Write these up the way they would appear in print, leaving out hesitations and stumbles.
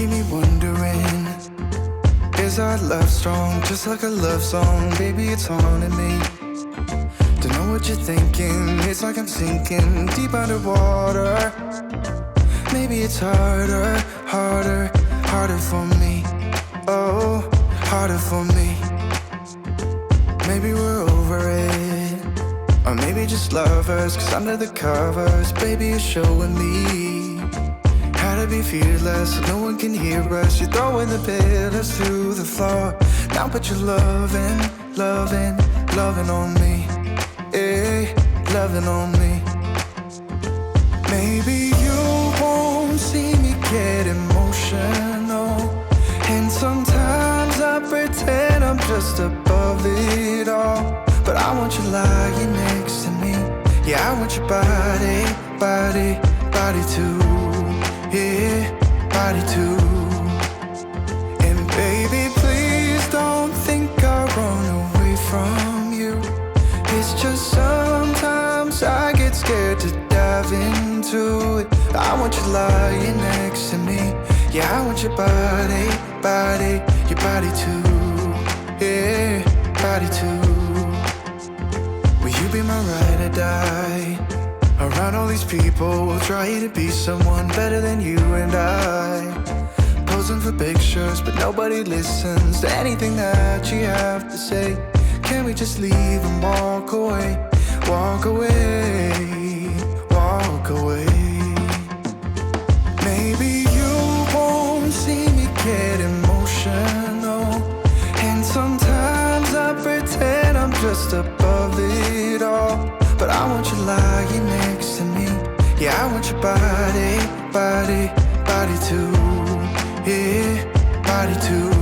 keep me wondering, is our love strong, just like a love song? Baby, it's haunting me. Don't know what you're thinking, it's like I'm sinking deep underwater. Maybe it's harder, harder, harder for me. Oh, harder for me. Maybe we're over it, or maybe just lovers, 'cause under the covers, baby, you're showing me how to be fearless so no one can hear us. You're throwing the pillars through the floor. Now put your loving, loving, loving on me. Eh, loving on me. Maybe you won't see me get emotional, and sometimes I pretend I'm just above it all. But I want you lying next to me. Yeah, I want your body, body, body too. Yeah, body too. And baby, please don't think I run away from you. It's just sometimes I get scared to dive into it. I want you lying next to me. Yeah, I want your body, body, your body too. Yeah, body too. Will you be my ride or die? Around all these people, we'll try to be someone better than you and I. Posing for pictures, but nobody listens to anything that you have to say. Can we just leave and walk away? Walk away, walk away. Maybe you won't see me get emotional, and sometimes I pretend I'm just above it all. But I want you lying next to me. Yeah, I want your body, body, body too. Yeah, body too.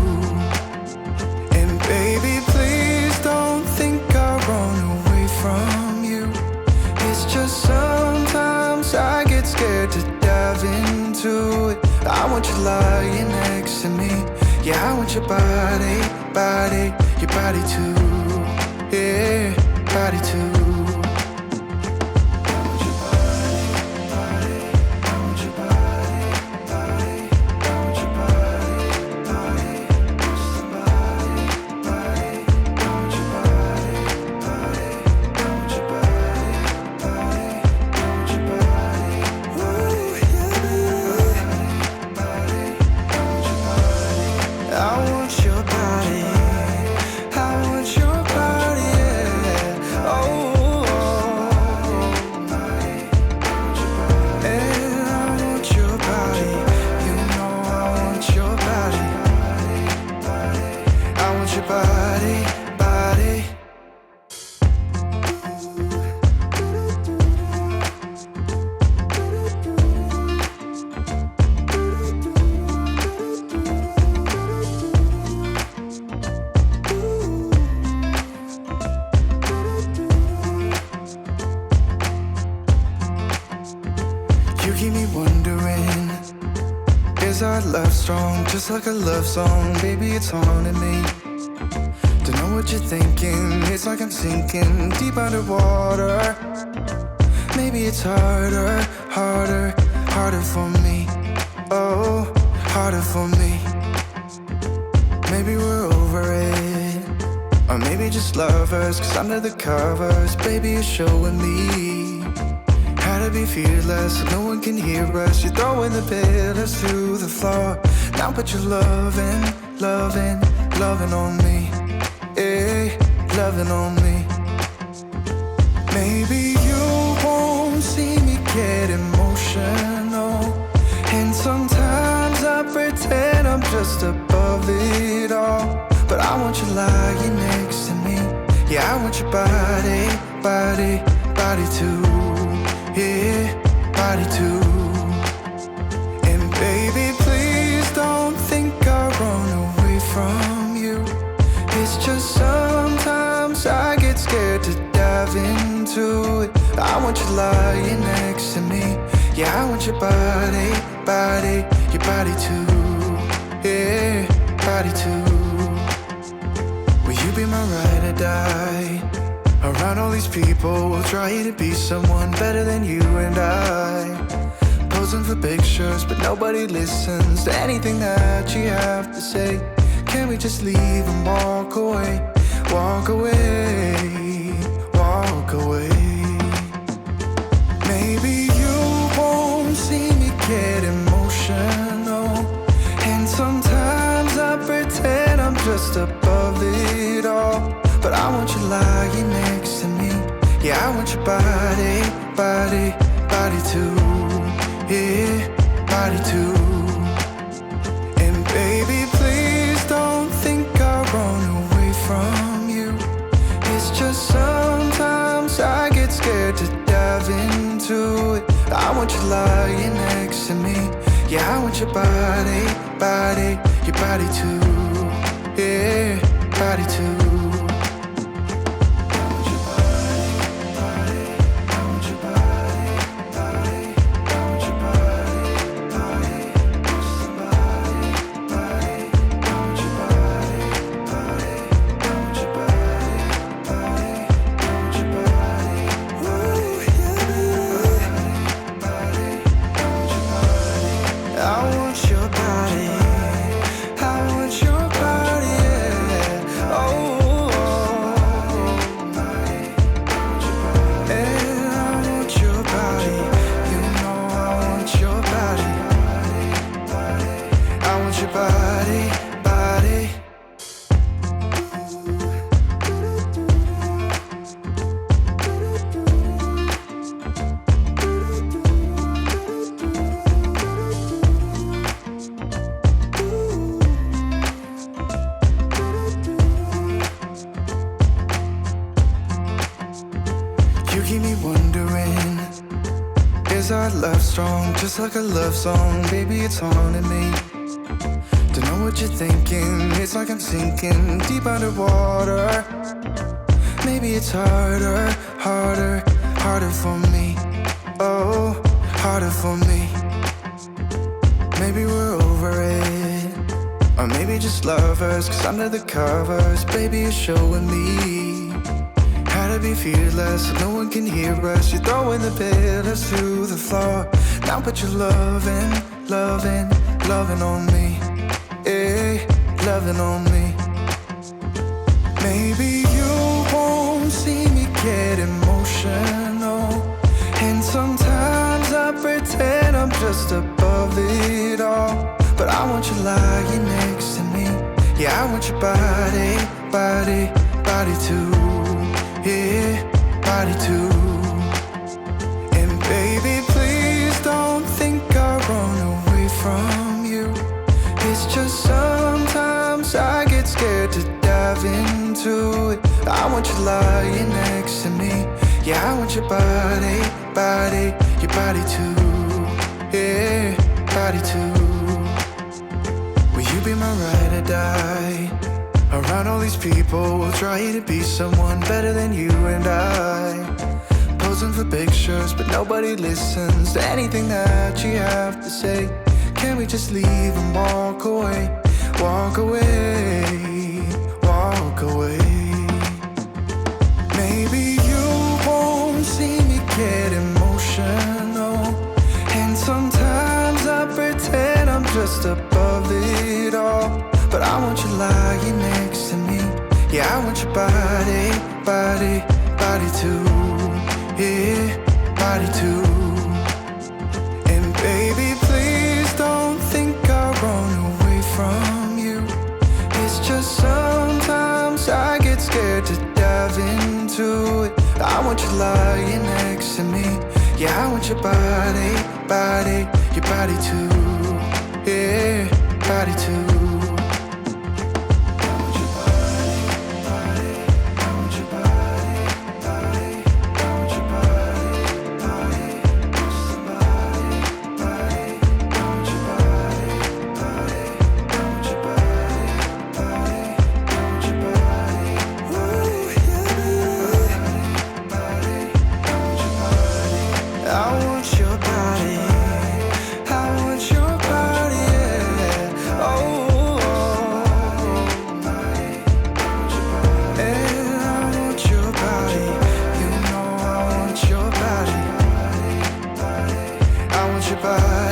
And baby, please don't think I run away from you. It's just sometimes I get scared to dive into it. I want you lying next to me. Yeah, I want your body, body, your body too. Yeah, body too. You keep me wondering, is our love strong, just like a love song? Baby, it's haunting me. Don't know what you're thinking, it's like I'm sinking deep underwater. Maybe it's harder, harder, harder for me. Oh, harder for me. Maybe we're over it, or maybe just lovers, 'cause under the covers, baby, you're showing me how to be fearless so no one can hear us. You're throwing the pillars through the floor. Now put your loving, loving, loving on me. Eh, loving on me. Maybe you won't see me get emotional, and sometimes I pretend I'm just above it all. But I want you lying next to me. Yeah, I want your body, body, body too. Yeah, body too. And baby, please don't think I run away from you. It's just sometimes I get scared to dive into it. I want you lying next to me. Yeah, I want your body, body, your body too. Yeah, body too. Will you be my ride or die? Around all these people, we'll try to be someone better than you and I. Posing for pictures, but nobody listens to anything that you have to say. Can we just leave and walk away? Walk away, walk away. Maybe you won't see me get emotional, and sometimes I pretend I'm just above it all. But I want you lying next to me. Yeah, I want your body, body, body too. Yeah, body too. And baby, please don't think I'll run away from you. It's just sometimes I get scared to dive into it. I want you lying next to me. Yeah, I want your body, body, your body too. Yeah, body too. You keep me wondering, is our love strong? Just like a love song, baby, it's haunting me. Don't know what you're thinking, it's like I'm sinking deep underwater. Maybe it's harder, harder, harder for me. Oh, harder for me. Maybe we're over it, or maybe just lovers, 'cause under the covers, baby, you're showing me how to be fearless, so no one can hear us. You're throwing the pillars to the floor. Now put your loving, loving, loving on me. Yeah, loving on me. Maybe you won't see me get emotional, and sometimes I pretend I'm just above it all. But I want you lying next to me. Yeah, I want your body, body, body too. Yeah, body too. And baby, please don't think I'll run away from you. It's just sometimes I get scared to dive into it. I want you lying next to me. Yeah, I want your body, body, your body too. Yeah, body too. Will you be my ride or die? Around all these people, we'll try to be someone better than you and I. Posing for pictures, but nobody listens to anything that you have to say. Can we just leave and walk away? Walk away, walk away. Maybe you won't see me get emotional, and sometimes I pretend I'm just above it all. But I want you lying next to me. Yeah, I want your body, body, body too. Yeah, body too. And baby, please don't think I'll run away from you. It's just sometimes I get scared to dive into it. I want you lying next to me. Yeah, I want your body, body, your body too. Yeah, body too. Bye.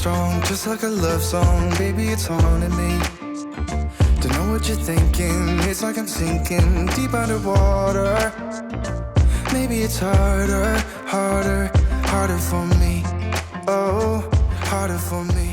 strong, just like a love song. Baby, it's haunting me. Don't know what you're thinking. It's like I'm sinking deep underwater. Maybe it's harder, harder, harder for me. Oh, harder for me.